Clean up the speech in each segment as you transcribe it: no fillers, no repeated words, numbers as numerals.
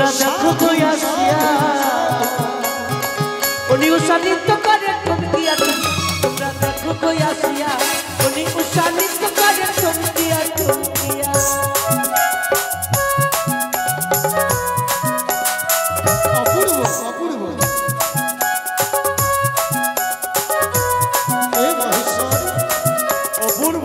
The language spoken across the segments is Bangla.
তোমরা দেখো কই আসিয়া উনি উৎসাহিত করে টুমকিয়া তোমরা দেখো কই আসিয়া উনি উৎসাহিত করে টুমকিয়া টুমকিয়া অপূর্ব অপূর্ব হে মহেশ্বর অপূর্ব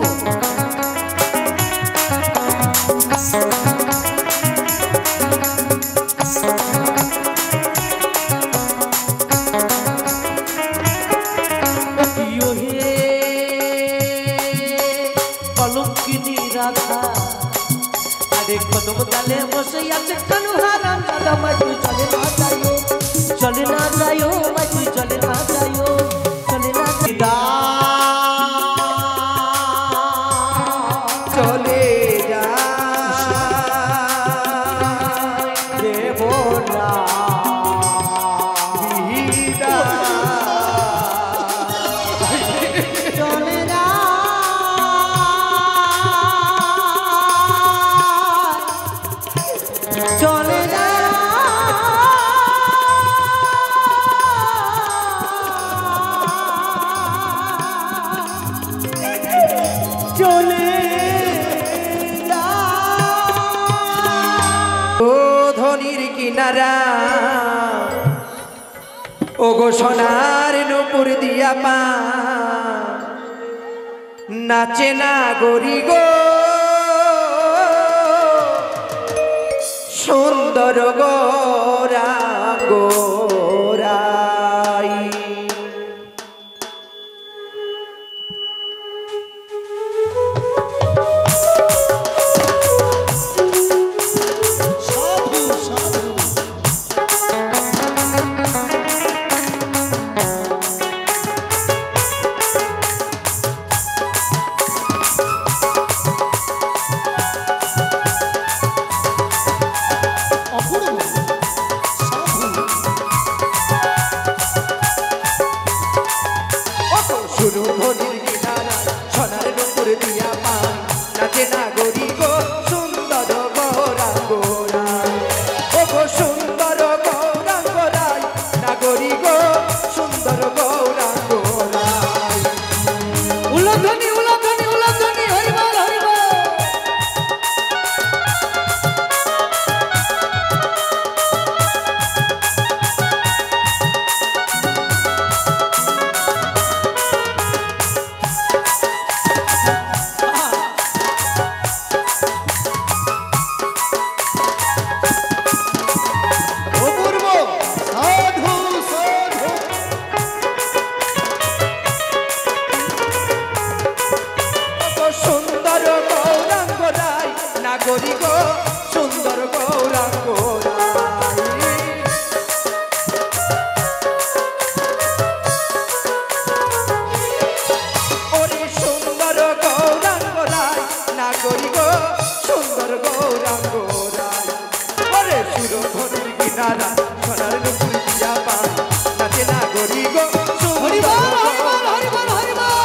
कदम डाले बसे कनु हाराम दादा मैं तू चले ना जायो चले ना जायो मैं तू चले ना जायो चले ना चले जा रे बोला बीदा चले ना चले जा चले जा ओ धनिर किनारा ओ गो सोनार नुपुर दिया पा नाचे ना गोरी गो सुंदर गोरा गोराई साधु साधु শুরু ধনির কিনারা সোনার নুপুর দিয়া পায় নাচে না গরি গো সুন্দর গোরা গোরাই ও গো সুন্দর গোরা গোরাই না গরি গো সুন্দর গোরা গোরাই উলধ্বনি উলধ্বনি উলধ্বনি হরিবল হরিবল सुंदर गौरा गोराई ओरे सुंदर गौरा गोराई नागरी गो सुंदर गौरा गोराई ओरे सुर धनिर किनारा सोनार नुपुर दिया पा नाचे नागरी गो हरिबल हरिबल हरिबल हरिबल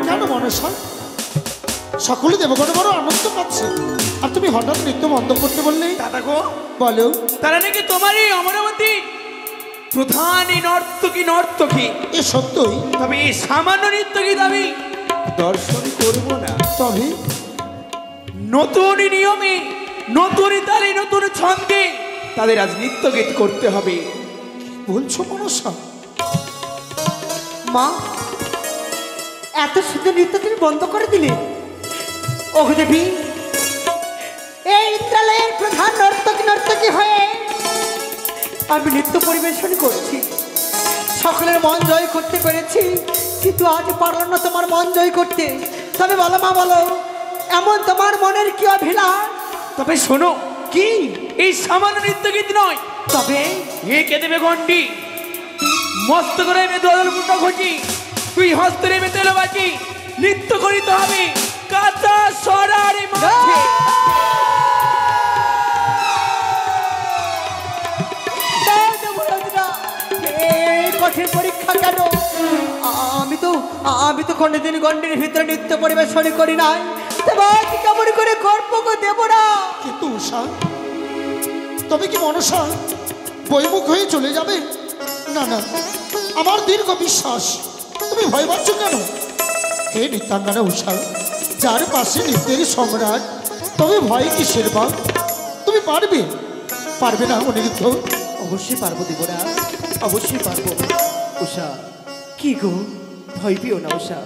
কেন মনেশ্বর সকলে দেবগণ বড় আনন্দ পাচ্ছে আর তুমি হঠাৎ নৃত্য বন্ধ করতে বললে দাদা গো বলো তারা নাকি তোমারই অমরাবতী প্রধান নর্তকী নর্তকী এ সত্যই তবে এই সামান্য নৃত্যকে আমি দর্শন করব না তবে নতুন নিয়মে নতুন তালে নতুন ছন্দে তাদের আজ নৃত্য গীত করতে হবে বলছো মনসা মা এত সুন্দর নৃত্য তুমি বন্ধ করে দিলে ওগো দেবী এই ইন্দ্রালয়ের প্রধান নর্তকী হয়ে আমি নৃত্য পরিবেশন করছি সকলের মন জয় করতে পেরেছি কিন্তু আজ পারলাম না তোমার মন জয় করতে তবে বলো মা বলো এমন তোমার মনের কি অভিলাষ তবে শোনো কি এই সামান্য নৃত্য গীত নয় তবে একে দেবে ঘন্টি মস্ত করে দোদল মুন্ড ঘটি তুই হস্ত নেবে তেলবাটি নৃত্য করিতে হবে কলকাতা সরার মাঠে কঠিন পরীক্ষা কেন? আমি তো কোনদিন গন্ডির ভিতরে নৃত্য পরিবেশন করি নাই, তোমাকে কেমন করে গর্ব দেব না? কিন্তু উষা, তবে কি মনসা বইমুখ হয়ে চলে যাবে? না না, আমার দীর্ঘ বিশ্বাস। তুমি ভয় পাচ্ছ কেন? হে নিত্যাঙ্গনা উষা, যার পাশে নৃত্যের সম্রাট, তবে ভয় কিসের বা? তুমি পারবে পারবে না অনিরুদ্ধ? অবশ্যই পারবো দেবরা, অবশ্যই পারবো। উষা কি গো, ভয় পেও না উষা।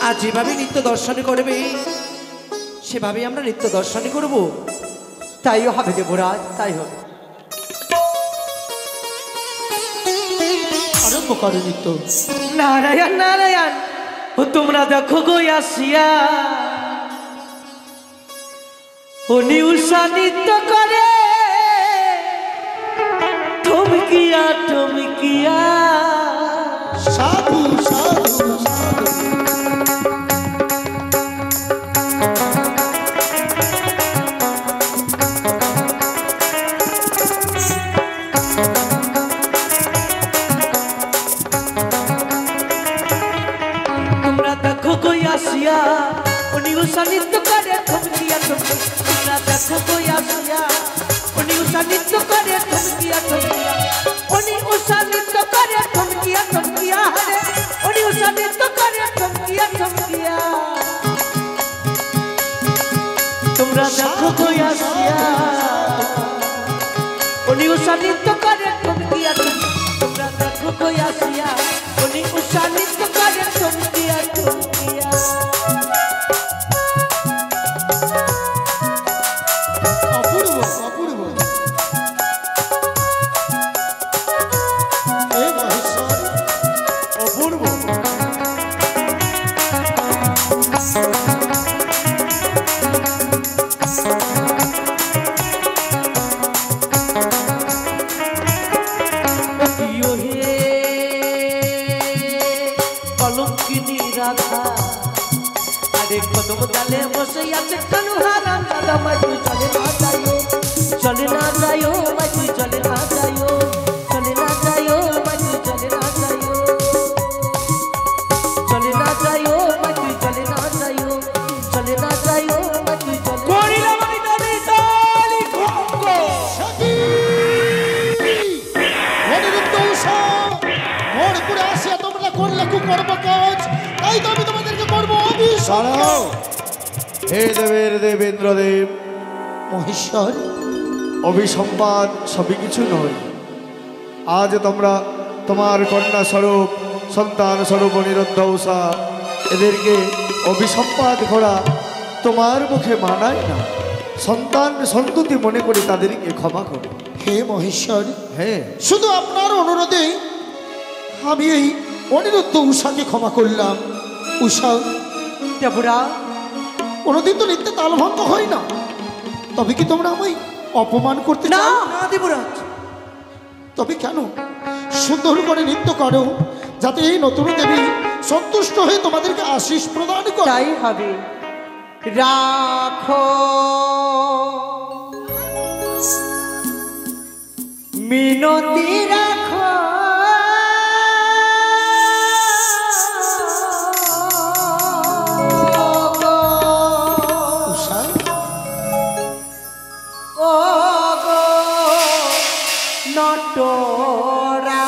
আজ যেভাবে নৃত্য দর্শন করবে সেভাবে আমরা নৃত্য দর্শনই করব। তাইও হবে দেবরাজ, তাই হবে। আরম্ভ করে নৃত্য। নারায়ণ নারায়ণ, ও তোমরা দেখো গো আসিয়া, ও নিউষা নৃত্য করে থমকিয়া থমকিয়া। সাধু সাধু সাধু। তোমরা দেখো গো আসিয়া, ও নিউষা নৃত্য করে থমকিয়া থমকিয়া। তোমরা দেখো গো আসিয়া, ও নিউষা নৃত্য করে থমকিয়া থমকিয়া। ও নিউষা নৃত্য করে থমকিয়া থমকিয়া। হরে ও নিউষা নৃত্য করে থমকিয়া থমকিয়া। তোমরা দেখো গো আসিয়া, ও নিউষা নৃত্য করে থমকিয়া থমকিয়া। তোমরা দেখো গো আসিয়া, ও নিউষা নৃত্য করে থমকিয়া থমকিয়া। অপূর্ব অপূর্ব। হে মহেশ্বর, অপূর্ব। ইয়ো হে কলঙ্কিনী রাধা, আরে কদম ডালে বসে আছে কানু হারাম দাদা। মাই তুই চলে না যাইও, চলে না যাইও, মাই তুই চলে না যাইও, চলে না যাইও, মাই তুই চলে না যাইও, চলে না যাইও, মাই তুই চলে না যাইও, চলে না যাইও, মাই তুই চলে। করিলাম আমি তবে তালি ভঙ্গ। সখী! অনিরুদ্ধ উষা, ভোরপুরে আসিয়া তোমরা করলে কুকর্ম কাজ, তাই তো আমি তোমাদেরকে করবো অভিশাপ। দাঁড়াও হে দেবের দেবেন্দ্রদেব, মহেশ্বর, অভিসম্পাদ সবই কিছু নয়। আজ তোমরা তোমার কন্যা স্বরূপ, সন্তান স্বরূপ অনিরুদ্ধ উষা, এদেরকে অভিসম্পাদ করা তোমার মুখে মানায় না। সন্তান সন্ততি মনে করে তাদেরকে ক্ষমা করো। হে মহেশ্বর, হ্যাঁ, শুধু আপনার অনুরোধে আমি এই অনিরুদ্ধ উষাকে ক্ষমা করলাম। উষা, দেবরা, কোনোদিন তো নিত্যে তালভঙ্গ হয় না, তবে কি তোমরা আমায় অপমান করতে না চাও? না দেবরাজ, তবে কেন? সুন্দর করে নৃত্য করো, যাতে এই নতুন দেবী সন্তুষ্ট হয়ে তোমাদেরকে আশীষ প্রদান করে। তাই হবে। রাখো মিনতি রাখো, উষা, ও গো নটরা।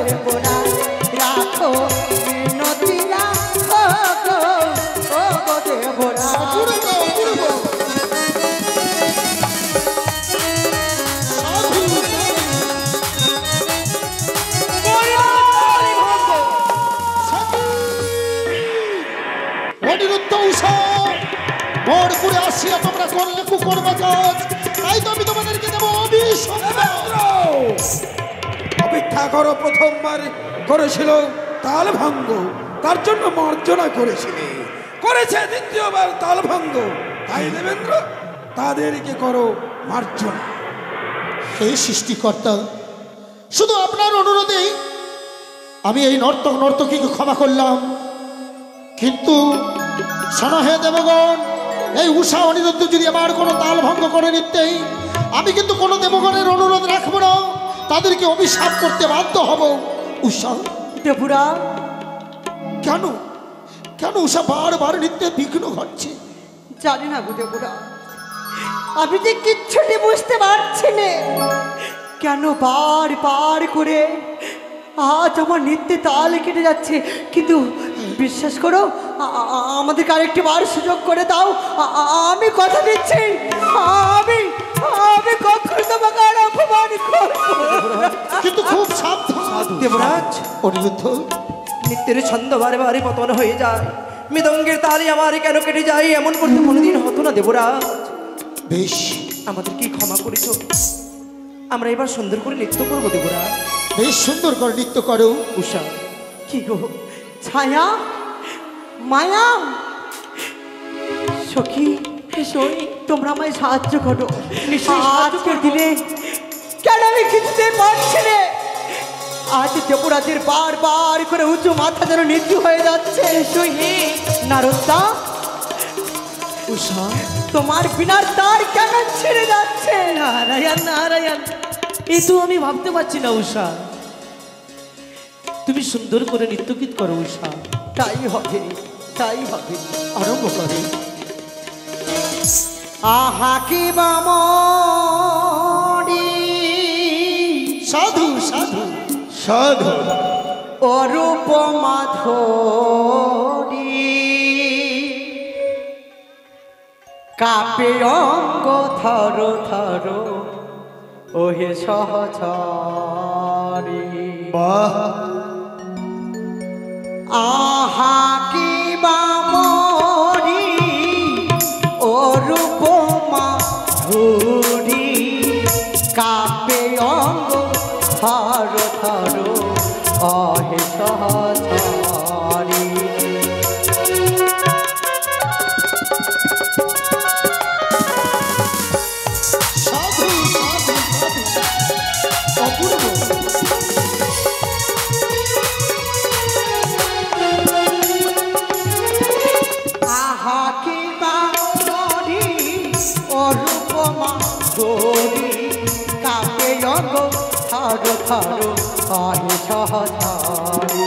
দেবরাজ রাখো মিনতি রাখো গো ও গো দেবরাজ অনিরুদ্ধ উষা মোর করে আসিয়া তোমরা করলে কুকর্ম কাজ, তাই তো আমি তোমাদেরকে দেবো অভিসম্পাদ। অপেক্ষা করো, প্রথমবার করেছিল তাল ভঙ্গ, তার জন্য মার্জনা করেছিলে, করেছে দ্বিতীয়বার তাল ভঙ্গ, তাই দেবেন্দ্র তাদেরকে করো মার্জনা। হে সৃষ্টিকর্তা, শুধু আপনার অনুরোধে আমি এই নর্তকীকে ক্ষমা করলাম, কিন্তু শোনো হে দেবগণ, এই উষা অনিরুদ্ধ যদি আমার কোনো তাল ভঙ্গ করে নিতেই, আমি কিন্তু কোনো দেবগণের অনুরোধ রাখবো না, তাদেরকে অভিশাপ করতে বাধ্য হব। উষা দেবরাজ কেন কেন উষা বারবার নৃত্যে বিঘ্ন ঘটছে? জানি না গো দেবরাজ, আমি যে কিচ্ছুটি বুঝতে পারছি না, কেন বার করে আজ আমার নৃত্যে তাল কেটে যাচ্ছে। কিন্তু বিশ্বাস করো, আমাদেরকে আরেকটি বার সুযোগ করে দাও, আমি কথা দিচ্ছি, আমি আমি কখনো তোমাকে আর অপমান করবো না। কিন্তু খুব সাবধান দেবরাজ, অনিরুদ্ধ। নৃত্যের ছন্দ বারে বারে পতন হয়ে যায়, মৃদঙ্গের তালি আমার কেন কেটে যায়, এমন করতে কোনোদিন হতো না দেবরাজ। বেশ, আমাদের কি ক্ষমা করেছো, আমরা এবার সুন্দর করে নৃত্য করবো দেবরাজ। বেশ সুন্দর করে নৃত্য করো। উষা, কি গো ছায়া, মায়া, সখী, তোমরা আমায় সাহায্য করো। আজকের দিনে কেন আমি কিছুতে পারছি না, আজ দেবরাজের বার করে উঁচু মাথা যেন নিচু হয়ে যাচ্ছে। নারদা, উষা, তোমার বিনার তার কেন ছেড়ে যাচ্ছে? নারায়ণ নারায়ণ, এই তো আমি ভাবতে পারছি না উষা, তুমি সুন্দর করে নৃত্যগীত করো উষা। তাই হবে, তাই হবে। আরম্ভ করে। আহা কি বামরি, সাধু সাধু সাধু অরূপ মাধুরী, কাপে অঙ্গ থর থর ওহে সহচরী। আহা কি বামরি, অরূপ মাধুরী, কাপে অঙ্গ থর থর অহে সহচরী। সাধু সাধু সাধু অপূর্ব। আহা কি বামরি, অরূপ মাধুরী, কাপে অঙ্গ থর থর অহে সহচরী।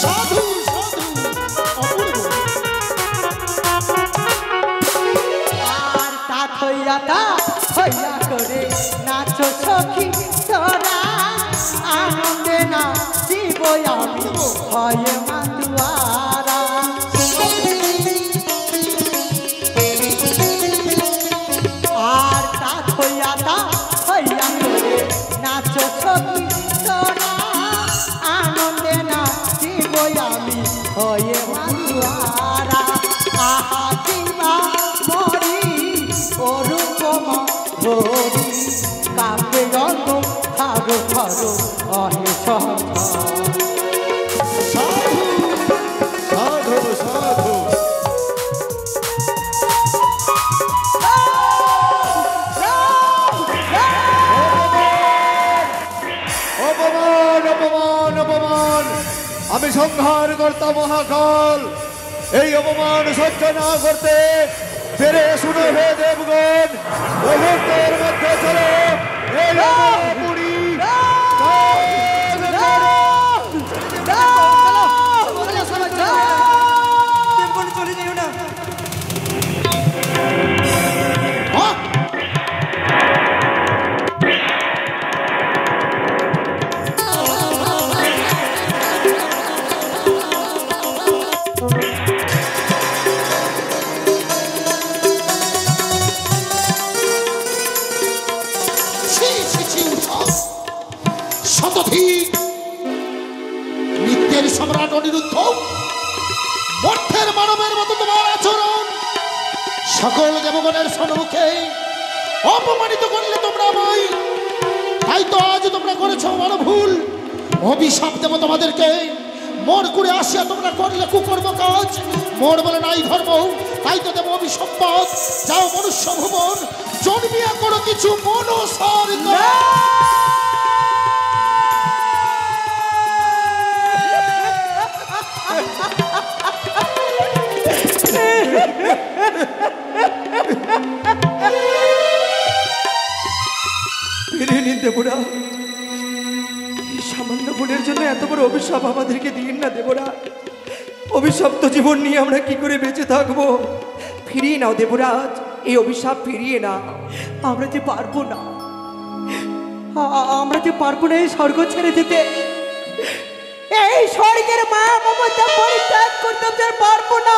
সাধু সাধু অপূর্ব। আর তা থইয়া করে নাচো সখী তোরা, আনন্দে নাচিব আমি হয় মাতুয়ারা। আর তা থইয়া করে নাচো সখী তোরা, আনন্দে নাচিব আমি হয় মাতুয়ারা। আহা কিবা মরি, অরূপ মাধুরী, কাপে অঙ্গ থর থর অহে সহচরী। সাধু সাধু সাধু অপমান অপমান অপমান, আমি সংহার কর্তা মহাকাল, এই অপমান সহ্য না করতে ফিরে শুনে হে দেবগণ, মুহূর্তের মধ্যে চলো এই বুড়ি দেবগণ চলে যেও না, দানবের মতো তোমার আচরণ সকল দেবগণের সম্মুখে অপমানিত করলে তোমরা আমায়। তাই তো আজ তোমরা করেছো বড় ভুল। অভিশাপ দেবো তোমাদেরকে। মোর করে আসিয়া তোমরা করলে কুকর্ম কাজ। মোর বলে নাই ধর্ম, তাই তো দেবো অভিসম্পদ। যাও মনুষ্য ভুবন, জন্মিয়া করো কিছু মনসার ফিরিয়ে নিন দেবরা। এই সামান্য ভুলের জন্য এত বড় অভিশাপ আমাদেরকে দিন না দেবরা। অভিশপ্ত জীবন নিয়ে আমরা কি করে বেঁচে থাকবো? ফিরিয়ে নাও দেবরাজ, এই অভিশাপ ফিরিয়ে না। আমরা যে পারবো না, আমরা যে পারবো না এই স্বর্গ ছেড়ে যেতে। এই স্বর্গের মা মমতা পরিত্যাগ করতে আমরা পারবো না।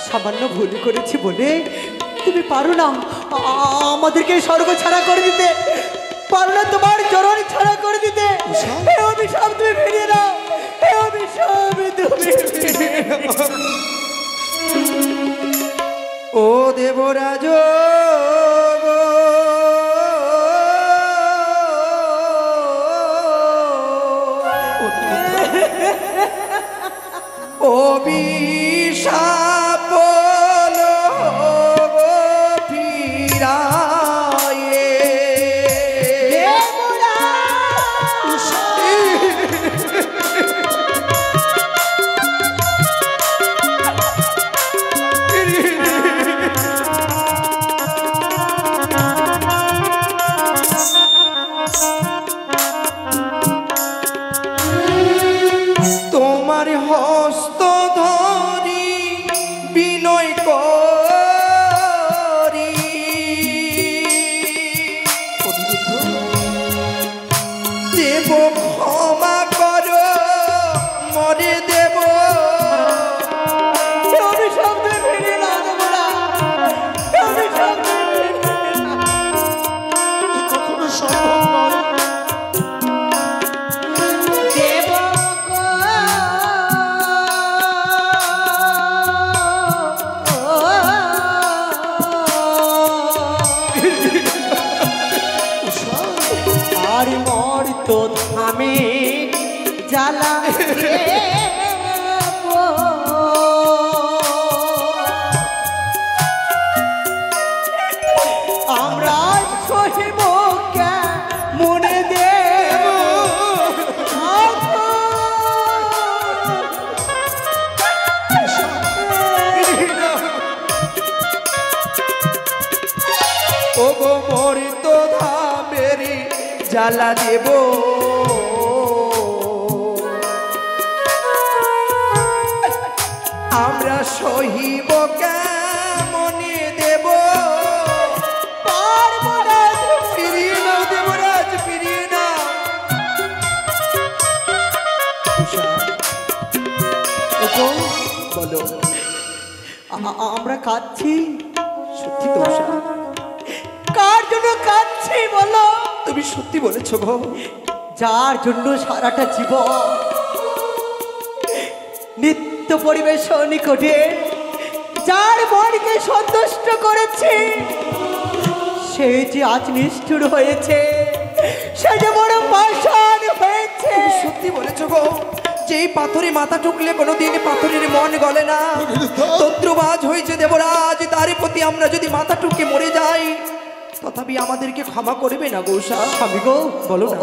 সামান্য ভুল করেছি বলে তুমি পারো না আমাদেরকে স্বর্গ ছাড়া করে দিতে, পারো না তোমার চরণ ছাড়া করে দিতে। এই অভিশাপ তুমি ফিরিয়ে দাও, এই অভিশাপ তুমি ফিরিয়ে দাও। ও দেবরাজ, অভিশাপ ফিরায়ে তোমার হস্ত ধরি বিনয় করি, দেব ক্ষমা করো মরে দেব। অভিশাপ তুমি ফিরিয়ে দাও তোমরা, অভিশাপ তুমি ফিরিয়ে দাও। কখনো সম্ভব নয়। আর মর তো থামে জ্বালা আমরা সহিব মনে দে। ও গো মরিত ধামেরি জ্বালা দেব, আমরা সহিব কেমনে দেব। পারবো না। ফিরিয়ে নাও দেবরাজ, ফিরিয়ে নাও। বলো, আমরা কাঁদছি, সত্যি তো উষা? কার জন্য কাঁদছি বলো? তুমি সত্যি বলেছো গো। যার জন্য সারাটা জীবন নিত্য পরিবেশন নিকটে যার মনকে সন্তুষ্ট করেছে, সে যে আজ নিষ্ঠুর হয়েছে, সে যে বড় পাষাণ হয়েছে। তুমি সত্যি বলেছো গো। যেই পাথরে মাথা ঠুকলে কোনোদিন পাথরের মন গলে না, তদ্রুবাজ হয়েছে দেবরাজ। তার প্রতি আমরা যদি মাথা টুকে মরে যাই, তথাপি আমাদেরকে ক্ষমা করবে না গৌসা? স্বামী গো, বলো না।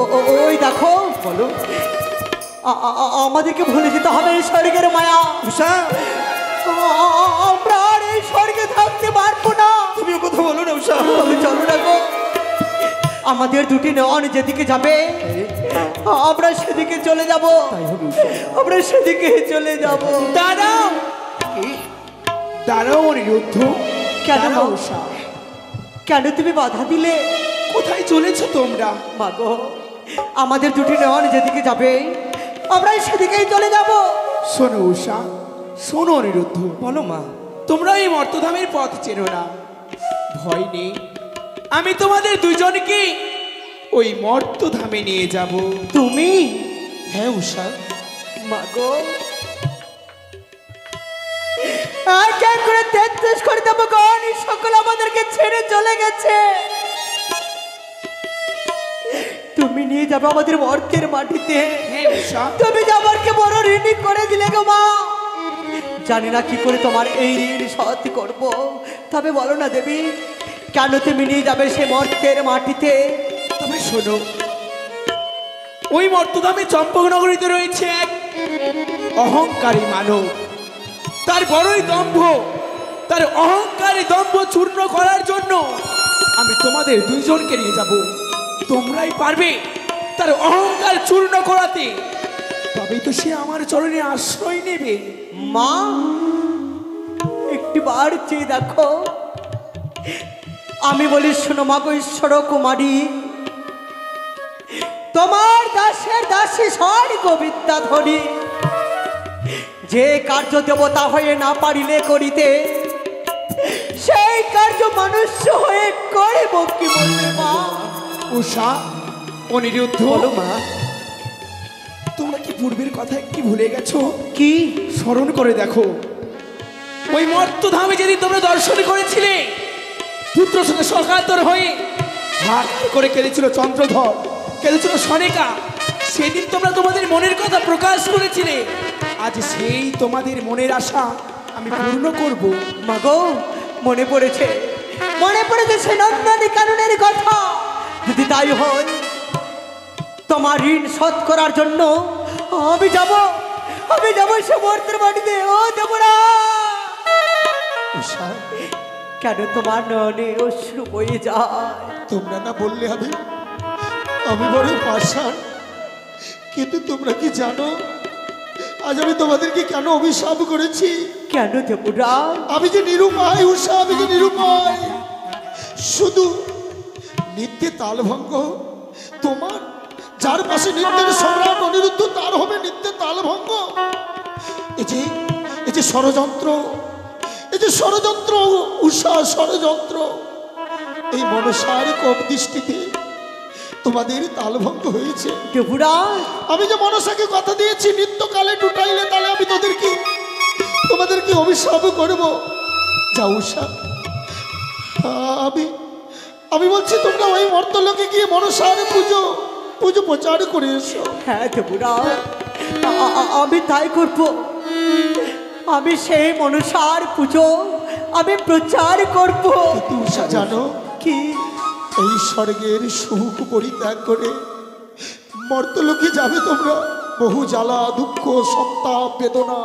ওই দেখো, বলো। আমাদেরকে ভুলে যেতে হবে এই স্বর্গের মায়া। উষা, আমরা আর এই স্বর্গে থাকতে পারবো না। তুমি ও কথা বলো না উষা। তবে চলো না গো, আমাদের দুটি নয়ন যেদিকে যাবে আমরা সেদিকে চলে যাব। আমরা সেদিকে চলে যাব। দাঁড়াও, দাঁড়াও অনিরুদ্ধ। কেন দাঁড়াও মা? উষা। কেন তুমি বাধা দিলে? কোথায় চলেছো তোমরা? মাগো, আমাদের দুটি নয়ন যেদিকে যাবে আমরা সেদিকেই চলে যাব। শোনো উষা, শোনো অনিরুদ্ধ। বলো মা। তোমরা এই মর্তধামের পথ চেনো না, ভয় নেই, আমি তোমাদের দুজনকে ওই মর্তধামে নিয়ে যাব। তুমি? হ্যাঁ উষা, মাগো, এক এক করে 33 করে দেবগণ সকল আমাদেরকে ছেড়ে চলে গেছে। তুমি নিয়ে যাবে আমাদের মর্তের মাটিতে। তুমি যে আমাকে বড় ঋণী করে দিলে গো মা। জানি না কি করে তোমার এই ঋণ শোধ করব, তবে বলো না দেবী, কেন তুমি নিয়ে যাবে সে মর্তের মাটিতে? তবে শোনো, ওই মর্তধামে চম্পকনগরীতে রয়েছে এক অহংকারী মানব। তার বড়ই দম্ভ, তার অহংকারী দম্ভ চূর্ণ করার জন্য আমি তোমাদের দুইজনকে নিয়ে যাব। তোমরাই পারবে তার অহংকার চূর্ণ করাতে, তবেই তো সে আমার চরণে আশ্রয় নেবে। মা, একটি বার চেয়ে দেখো। আমি বলি শোনো মা গো ঈশ্বর কুমারী, তোমার দাসের দাসী স্বর্গ বিদ্যাধরী যে কার্য দেবতা হয়ে না পারিলে করিতে, সেই কার্য মনুষ্য হয়ে করিব কি বলবে মা? উষা, অনিরুদ্ধ, বলো মা। তোমরা কি পূর্বের কথা কি ভুলে গেছো? কি স্মরণ করে দেখো, ওই মর্তধামে যেদিন তোমরা দর্শন করেছিলে, পুত্র সঙ্গে সকাতর হয়ে হাত করে কেঁদেছিল চন্দ্রধর, কেঁদেছিল সনেকা, সেদিন তোমরা তোমাদের মনের কথা প্রকাশ করেছিলে। আজ সেই তোমাদের মনের আশা আমি পূর্ণ করব। মাগো, মনে পড়েছে, মনে পড়েছে সে নন্দনী কাননের কথা। যদি তাই হয়, তোমার ঋণ শোধ করার জন্য আমি যাব সে মর্তের বাড়িতে। ও দেবরা, উষা, কেন তোমার নয়নে অশ্রু বয়ে যায়? তোমরা না বললে আমি বড় পাষাণ, কিন্তু তোমরা কি জানো আজ আমি তোমাদেরকে কেন অভিশাপ করেছি? কেন দেবরা? আমি যে নিরুপায় উষা, আমি যে নিরুপায়। শুধু নিত্যে তালভঙ্গ, তোমার যার পাশে নিত্যের সম্রাট অনিরুদ্ধ, তার হবে নিত্যে তালভঙ্গ। এই যে ষড়যন্ত্র, এই যে ষড়যন্ত্র উষা, ষড়যন্ত্র। এই মনসার কোপ দৃষ্টিতে তোমাদের তালভঙ্গ হয়েছে। দেবরা, আমি যে মনসাকে কথা দিয়েছি নিত্যকালে টুটাইলে তাহলে আমি তোমাদেরকে অভিশাপ করব। যাও উষা, আমি বলছি তোমরা ওই মর্তলোকে গিয়ে মনসার পুজো প্রচার করে এসো। হ্যাঁ দেবরা, আমি তাই করব। আমি সেই মনসার পুজো আমি প্রচার করব। কিন্তু উষা জানো কি? এই স্বর্গের সুখ পরিত্যাগ করে মর্তলোকে যাবে তোমরা। বহু জ্বালা, দুঃখ, সন্তাপ, বেদনা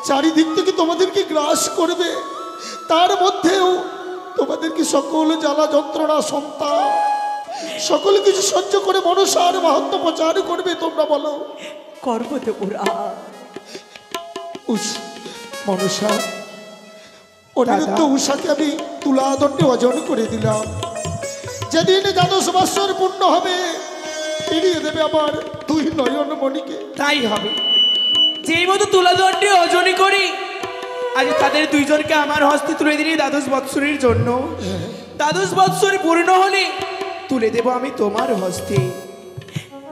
চারিদিক থেকে তোমাদেরকে গ্রাস করবে। তার মধ্যেও তোমাদেরকে সকল জ্বালা, যন্ত্রণা, সন্তাপ সকল কিছু সহ্য করে মনসার মাহাত্ম্য প্রচার করবে। তোমরা বলো করব দেবরা। মনসা, অনিরুদ্ধ উষাকে আমি তুলাদণ্ডে ওজন করে দিলাম। যেদিন 12 বৎসর পূর্ণ হবে, ফিরিয়ে দেবে আমার 2 নয়ন মণিকে। তাই হবে। যেই মতো তুলাদণ্ডে ওজনই করি, আজ তাদের দুইজনকে আমার হস্তে তুলে দিলি 12 বৎসরের জন্য। 12 বৎসর পূর্ণ হলে তুলে দেব আমি তোমার হস্তে।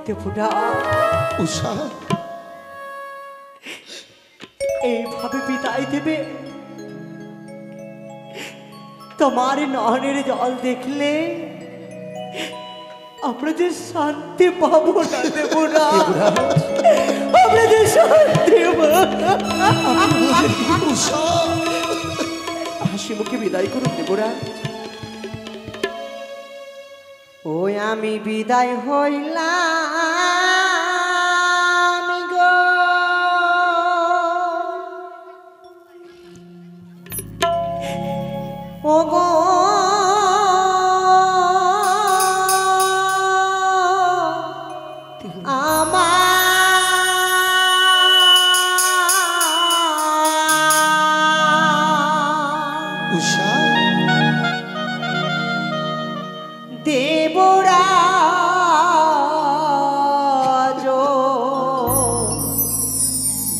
দেবরা, উষা এইভাবে বিদায় দেবে? তোমার নয়নের জল দেখলে আমরা যে শান্তি পাবো না দেবরা, আমরা যে শান্তি হাসি মুখে বিদায় করুন দেবরা। ওই আমি বিদায় হইলাম গো, ও গো উষা, দেবরাজ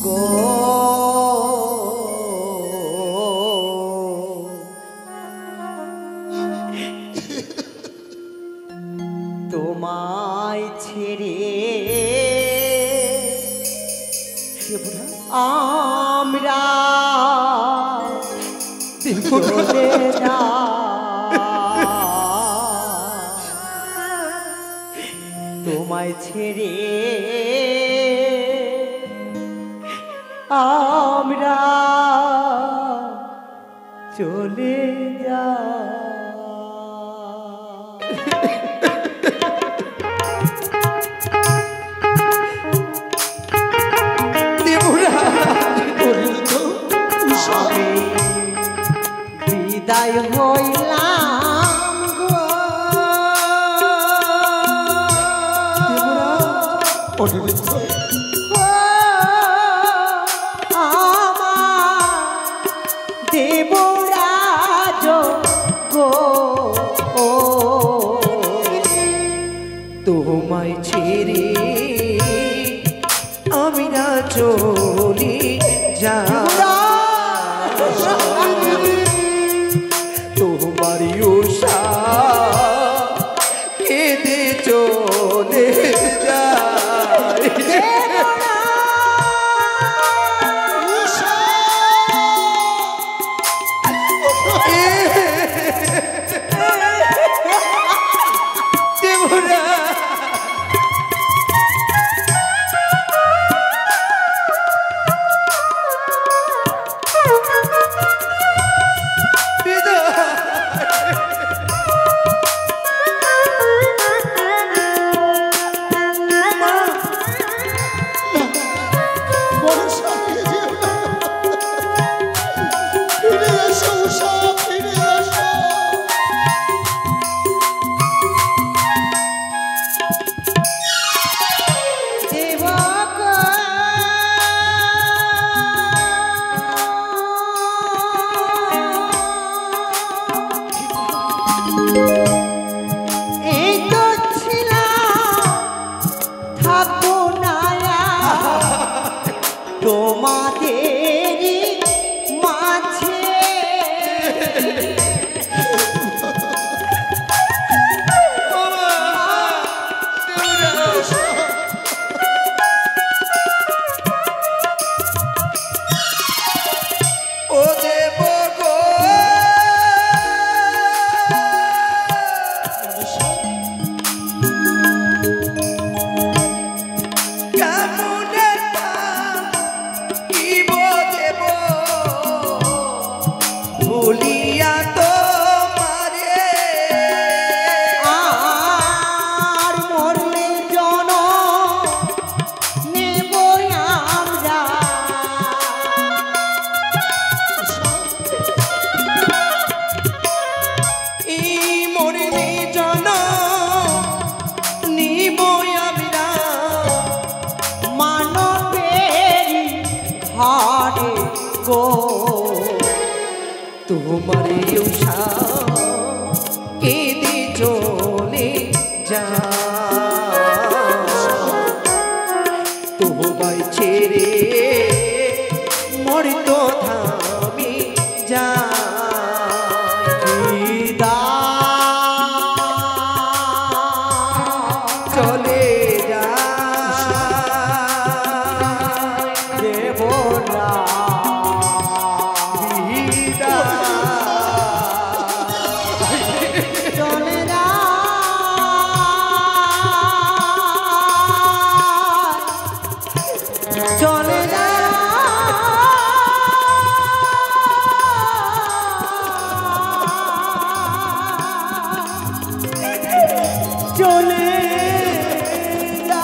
গো, তোমায় ছেড়ে আমরা চলে যা তোমায় ছেড়ে আমরা চলে যা আমি বিদায় হইলাম গো আমার দেবরাজ গো তোমায় ছেড়ে আমি না চলি যা তোমারি উষা কেঁদে চলে যায় তোমাদেরই মাঝে ও দেব গো ভুলিয়া তোমারে আর মরলে জন নেব আমরা এই মরলে জন নিব আমরা মানবের ঘাড়ে গো তোমার উষা কেঁদে চলে যা তোমায় ছেড়ে মরত থামি যা চলে যা দেব না চলে যা চলে যা চলে যা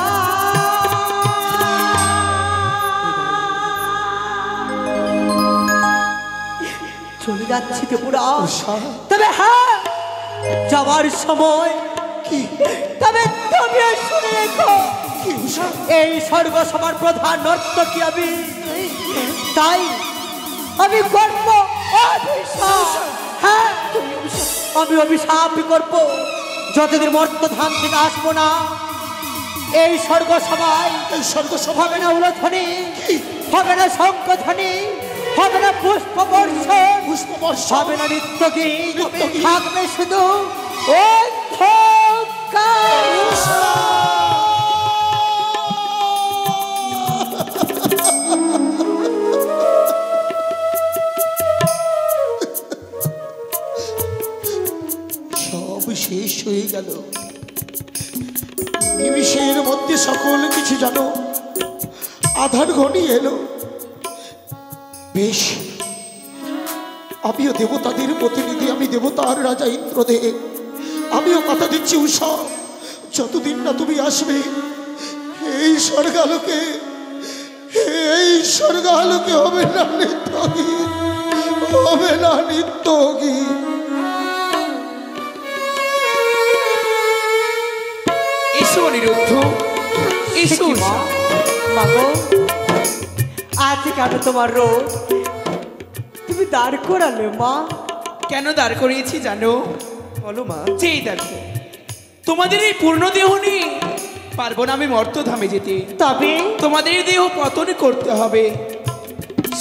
চলে যাচ্ছি ত্রিপুরা তবে হ্যাঁ যাওয়ার সময় কি তবে তুমি শুনে রেখো এই স্বর্গ সবার প্রধান নর্তকী আমি তাই আমি করব অভিশাপ হ্যাঁ আমি অভিশাপ করব যতদিন মর্তধাম থেকে আসবো না এই স্বর্গ সভায় হবে না উলধ্বনি হবে না শঙ্খধ্বনি হবে না পুষ্পবর্ষ হবে না নৃত্যগীত থাকবে শুধু গেল। নিমিষের মধ্যে সকল কিছু যেন আধার ঘনিয়ে এলো। বেশ, আমিও দেবতাদের প্রতিনিধি, আমি দেবতার রাজা ইন্দ্রদেব। আমিও কথা দিচ্ছি উষা, যতদিন না তুমি আসবে এই স্বর্গালোকে, এই স্বর্গালোকে হবে না নিত্যগীত, হবে না নিত্যগীত। এসো অনিরুদ্ধ, এসো মা। মাগো, আজ কেন তোমার রোদ তুমি দাঁড় করালে মা? কেন দাঁড় করিয়েছি জানো? বলো মা। যেই দেখো তোমাদের এই পূর্ণ দেহ নিয়ে পারবো না আমি মর্তধামে যেতে, তবে তোমাদের দেহ পতন করতে হবে।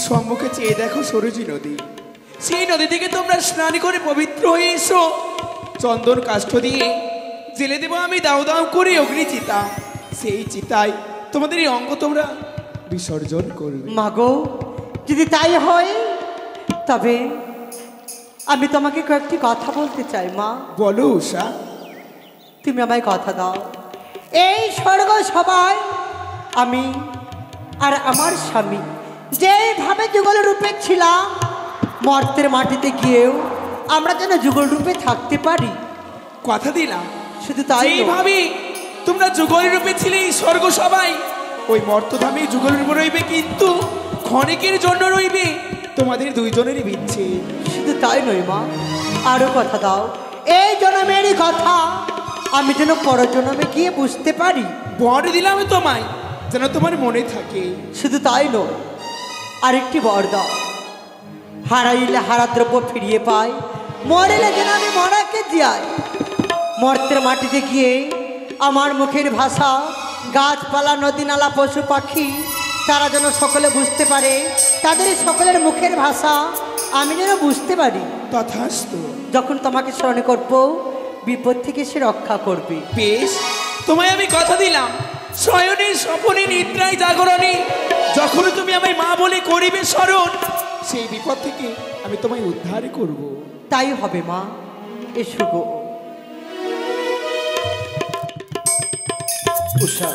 সম্মুখে চেয়ে দেখো সরজী নদী, সেই নদী থেকে তোমরা স্নান করে পবিত্র হয়ে এসো। চন্দন কাষ্ঠ দিয়ে জেলে দেবো আমি দাও দাও করে অগ্নি চিতা, সেই চিতায় তোমাদের এই অঙ্গ তোমরা বিসর্জন করবে। মাগো, যদি তাই হয় তবে আমি তোমাকে কয়েকটি কথা বলতে চাই মা। বলো উষা। তুমি আমায় কথা দাও, এই স্বর্গ সবাই আমি আর আমার স্বামী যেভাবে যুগল রূপে ছিলাম, মর্তের মাটিতে গিয়েও আমরা যেন যুগল রূপে থাকতে পারি। কথা দিলাম শুধু তাই নয়, এইভাবে তোমরা যুগল রূপে ছিলে এই স্বর্গ সবাই ওই মর্তধামে যুগল রূপে রইবে, কিন্তু ক্ষণিকের জন্য রইবে তোমাদের দুইজনেরই বিচ্ছেদ। শুধু তাই নয় মা, আরো কথা দাও, এই জন্মেরই কথা আমি যেন পরজন্মে গিয়ে বুঝতে পারি। বর দিলাম তোমায় যেন তোমার মনে থাকে। শুধু তাই নয়, আরেকটি বর দাও, হারাইলে হারা দ্রব্য ফিরিয়ে পাই, মরিলে যেন আমি মরাকে যাই। মর্তের মাটিতে গিয়ে আমার মুখের ভাষা গাছপালা নদী নালা পশু পাখি তারা যেন সকলে বুঝতে পারে, তাদের সকলের মুখের ভাষা আমি যেন বুঝতে পারি। তথাস্তু। যখন তোমাকে স্মরণ করবো বিপদ থেকে সে রক্ষা করবে। বেশ, তোমায় আমি কথা দিলাম, শয়নে স্বপনে নিদ্রায় জাগরণে যখন তুমি আমায় মা বলে করিবে স্মরণ, সেই বিপদ থেকে আমি তোমায় উদ্ধার করব। তাই হবে মা, এসো গো। উষা,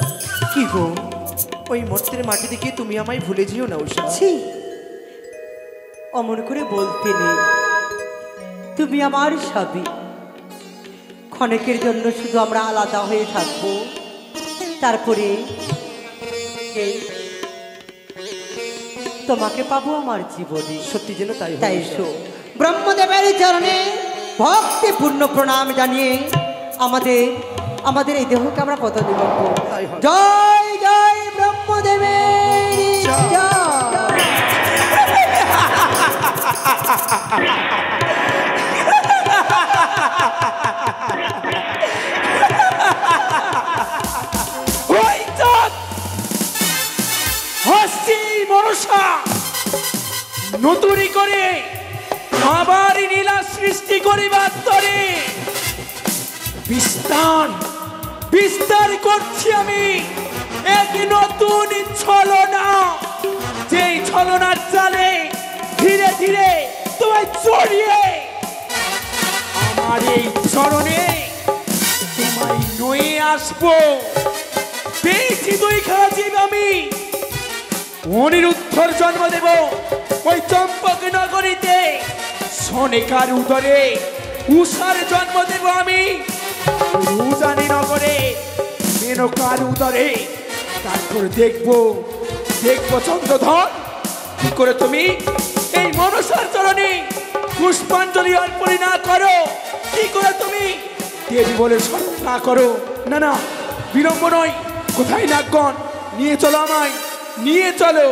কি গো? ওই মর্তের মাটি দেখে তুমি আমায় ভুলে যেও না উষা। ছি, অমন করে বলতে নেই, তুমি আমার স্বামী। ক্ষণিকের জন্য শুধু আমরা আলাদা হয়ে থাকবো, তারপরে তোমাকে পাবো আমার জীবনে। সত্যি যেন তাই হয় তাই উষা। এসো, ব্রহ্মদেবের চরণে ভক্তিপূর্ণ প্রণাম জানিয়ে আমাদের এই দেহকে আমরা পতন দিব। তাই হয়। জয় জয় ব্রহ্মদেবের জয়। ওই চাঁদ, হস্তি মনসা নতুনি করে আবার নীলা সৃষ্টি করিবার তরে বিস্তার করছি আমি এক নতুন ছলনা, যেই ছলনার জালে ধীরে ধীরে তোমায় জড়িয়ে আমার এই চরণে তোমায় নয়ে আসবো। পেয়েছি দুই খেলা জীব আমি, অনিরুদ্ধর জন্ম দেব ওই চম্পক নগরীতে, সনেকার উদরে উষার জন্ম দেব আমি উজানি নগরে, মেনকার উদরে। তারপর দেখবো চন্দ্রধর কি করে তুমি এই মনসার চরণে পুষ্পাঞ্জলি অর্পণ না করো, কি করে তুমি দেবী বলে স্মরণ না করো। না না, বিলম্ব নয়, কোথায় নাগগণ, নিয়ে চলো আমায়, নিয়ে চলো।